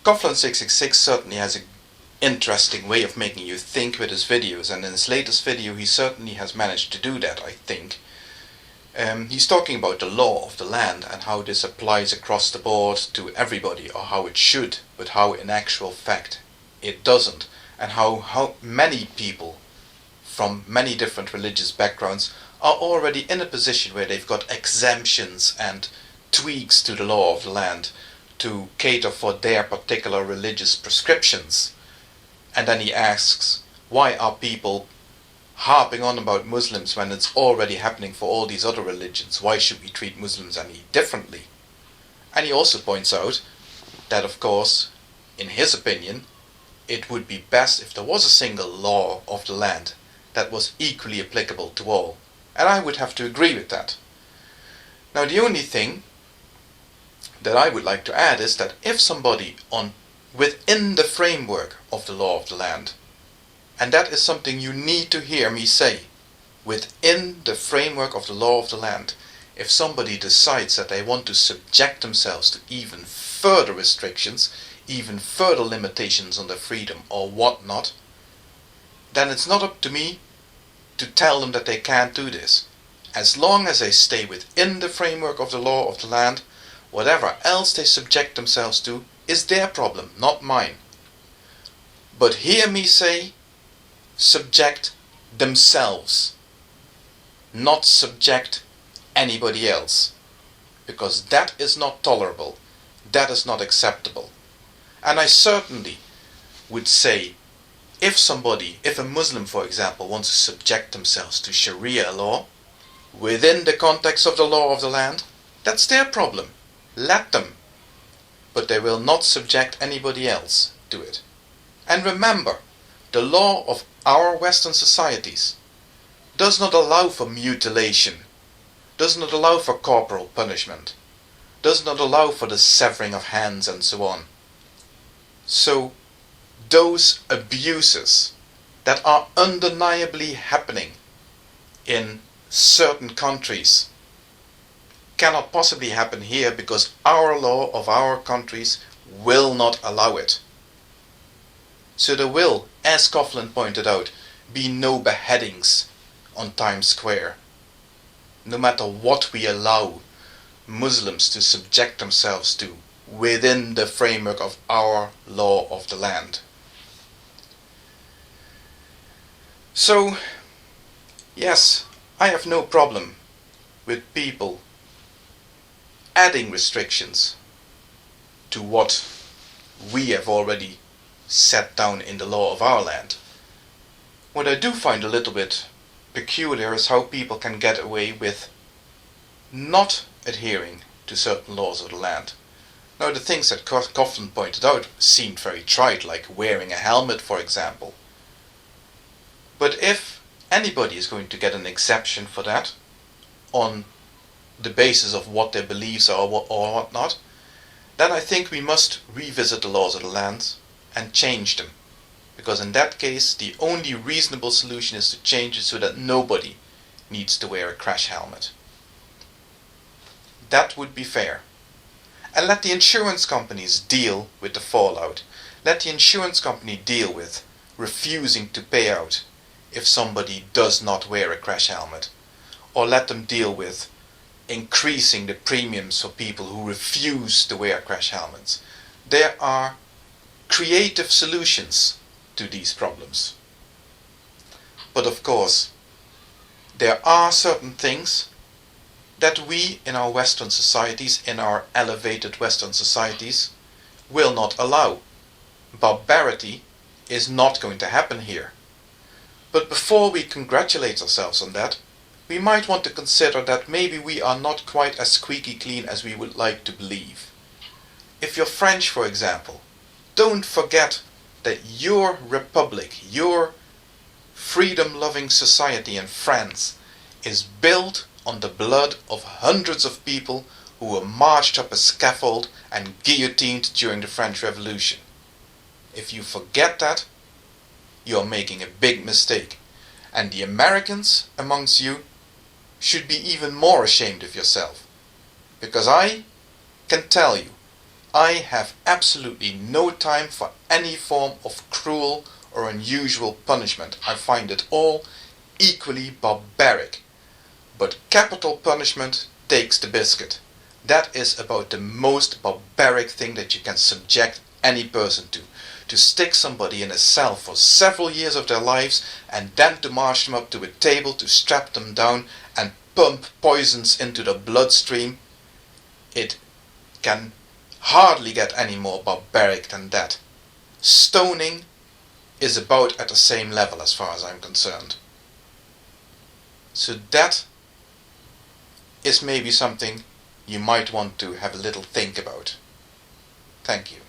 Coughlin666 certainly has an interesting way of making you think with his videos, and in his latest video he certainly has managed to do that, I think. He's talking about the law of the land and how this applies across the board to everybody, or how it should, but how in actual fact it doesn't, and how many people from many different religious backgrounds are already in a position where they've got exemptions and tweaks to the law of the land to cater for their particular religious prescriptions. And then he asks, why are people harping on about Muslims when it's already happening for all these other religions? Why should we treat Muslims any differently? And he also points out that, of course, in his opinion, it would be best if there was a single law of the land that was equally applicable to all. And I would have to agree with that. Now, the only thing that I would like to add is that if somebody within the framework of the law of the land, and that is something you need to hear me say, within the framework of the law of the land, if somebody decides that they want to subject themselves to even further restrictions, even further limitations on their freedom or whatnot, then it's not up to me to tell them that they can't do this. As long as they stay within the framework of the law of the land, whatever else they subject themselves to is their problem, not mine. But hear me say, subject themselves, not subject anybody else, because that is not tolerable, that is not acceptable. And I certainly would say, if a Muslim, for example, wants to subject themselves to Sharia law within the context of the law of the land, that's their problem. Let them. But they will not subject anybody else to it. And remember, the law of our Western societies does not allow for mutilation, does not allow for corporal punishment, does not allow for the severing of hands and so on. So, those abuses that are undeniably happening in certain countries cannot possibly happen here, because our law of our countries will not allow it. So there will, as Coughlin pointed out, be no beheadings on Times Square, no matter what we allow Muslims to subject themselves to within the framework of our law of the land. So, yes, I have no problem with people adding restrictions to what we have already set down in the law of our land. What I do find a little bit peculiar is how people can get away with not adhering to certain laws of the land. Now, the things that Coughlin pointed out seemed very trite, like wearing a helmet, for example. But if anybody is going to get an exception for that, on the basis of what their beliefs are or whatnot, then I think we must revisit the laws of the land and change them. Because in that case, the only reasonable solution is to change it so that nobody needs to wear a crash helmet. That would be fair. And let the insurance companies deal with the fallout. Let the insurance company deal with refusing to pay out if somebody does not wear a crash helmet. Or let them deal with increasing the premiums for people who refuse to wear crash helmets. There are creative solutions to these problems. But of course, there are certain things that we in our Western societies, in our elevated Western societies, will not allow. Barbarity is not going to happen here. But before we congratulate ourselves on that, we might want to consider that maybe we are not quite as squeaky clean as we would like to believe. If you're French, for example, don't forget that your republic, your freedom-loving society in France is built on the blood of hundreds of people who were marched up a scaffold and guillotined during the French Revolution. If you forget that, you're making a big mistake. And the Americans amongst you should be even more ashamed of yourself. Because I can tell you, I have absolutely no time for any form of cruel or unusual punishment. I find it all equally barbaric. But capital punishment takes the biscuit. That is about the most barbaric thing that you can subject any person to. To stick somebody in a cell for several years of their lives and then to march them up to a table, to strap them down and pump poisons into the bloodstream. It can hardly get any more barbaric than that. Stoning is about at the same level as far as I'm concerned. So that is maybe something you might want to have a little think about. Thank you.